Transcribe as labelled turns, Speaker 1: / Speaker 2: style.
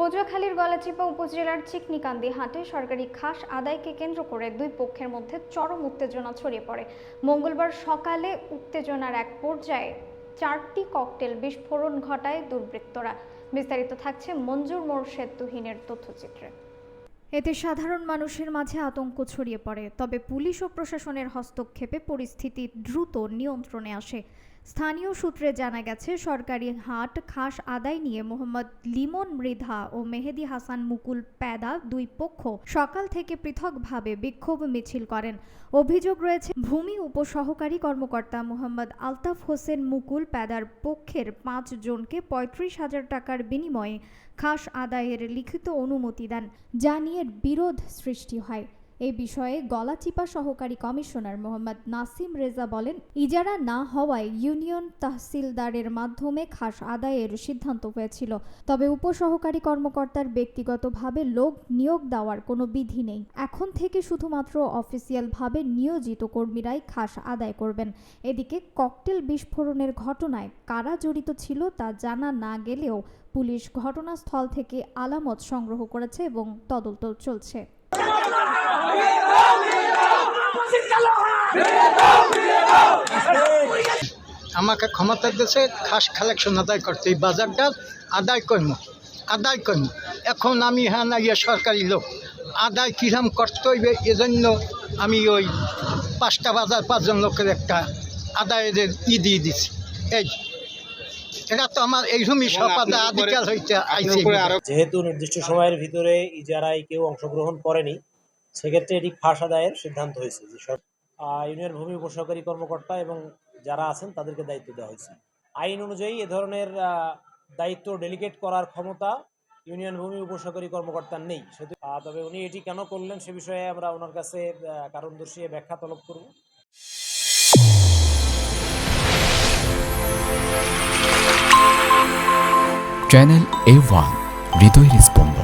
Speaker 1: পটুয়াখালীর গলাচিপা উপজেলার চিকনিকান্দি হাটে সরকারি খাস আদায়কে কেন্দ্র করে দুই পক্ষের মধ্যে চরম উত্তেজনা ছড়িয়ে পড়ে। মঙ্গলবার সকালে উত্তেজনার এক পর্যায়ে 4টি ককটেল বিস্ফোরণ ঘটায় দুর্বৃত্তরা। বিস্তারিত থাকছে মঞ্জুর মোর্শেদ তুহিনের তথ্যচিত্রে। এতে সাধারণ মানুষের মাঝে আতঙ্ক ছড়িয়ে পড়ে, তবে পুলিশ ও প্রশাসনের হস্তক্ষেপে পরিস্থিতি দ্রুত নিয়ন্ত্রণে আসে। স্থানীয় সূত্রে জানা গেছে, সরকারি হাট খাস আদায় নিয়ে মোহাম্মদ লিমন মৃধা ও মেহেদি হাসান মুকুল প্যাদা দুই পক্ষ সকাল থেকে পৃথকভাবে বিক্ষোভ মিছিল করেন। অভিযোগ রয়েছে, ভূমি উপসহকারী কর্মকর্তা মোহাম্মদ আলতাফ হোসেন মুকুল প্যাদার পক্ষের 5 জনকে 35,000 টাকার বিনিময়ে খাস আদায়ের লিখিত অনুমতি দেন, যা নিয়ে বিরোধ সৃষ্টি হয়। এ বিষয়ে গলাচিপা সহকারী কমিশনার মোহাম্মদ নাসিম রেজা বলেন, ইজারা না হওয়ায় ইউনিয়ন তহসিলদারের মাধ্যমে খাস আদায়ের সিদ্ধান্ত হয়েছিল। তবে উপসহকারী কর্মকর্তার ব্যক্তিগতভাবে লোক নিয়োগ দেওয়ার কোনো বিধি নেই। এখন থেকে শুধুমাত্র অফিসিয়ালভাবে নিয়োজিত কর্মীরাই খাস আদায় করবেন। এদিকে ককটেল বিস্ফোরণের ঘটনায় কারা জড়িত ছিল তা জানা না গেলেও পুলিশ ঘটনাস্থল থেকে আলামত সংগ্রহ করেছে এবং তদন্ত চলছে।
Speaker 2: আমাকে ক্ষমতা দিয়েছে খাস কালেকশন আদায় করতে, এই বাজারটা আদায় করবো। এখন আমি হ্যাঁ না সরকারি লোক, আদায় কিরম করতে হইবে এজন্য আমি ওই 5টা বাজার 5 জন লোকের একটা আদায়ের দিয়ে দিছি। এটা তো আমার এইরকমই সব আদায় আদিকাল হইতে আইছে।
Speaker 3: যেহেতু নির্দিষ্ট সময়ের ভিতরে ইজারায় কেউ অংশগ্রহণ করেনি, সেক্ষেত্রে এটি খাস আদায়ের সিদ্ধান্ত হয়েছে যে সব ইউনিয়ন ভূমি উপসহকারী কর্মকর্তা এবং যারা আছেন তাদেরকে দায়িত্ব দেওয়া হয়েছে। আইন অনুযায়ী এ ধরনের দায়িত্ব ডেলিগেট করার ক্ষমতা ইউনিয়ন ভূমি উপসহকারী কর্মকর্তার নেই। তবে উনি এটি কেন করলেন সে বিষয়ে আমরা ওনার কাছে কারণ দর্শিয়ে ব্যাখ্যা তলব করব।
Speaker 4: চ্যানেল A1 হৃদয় রেসপন্স।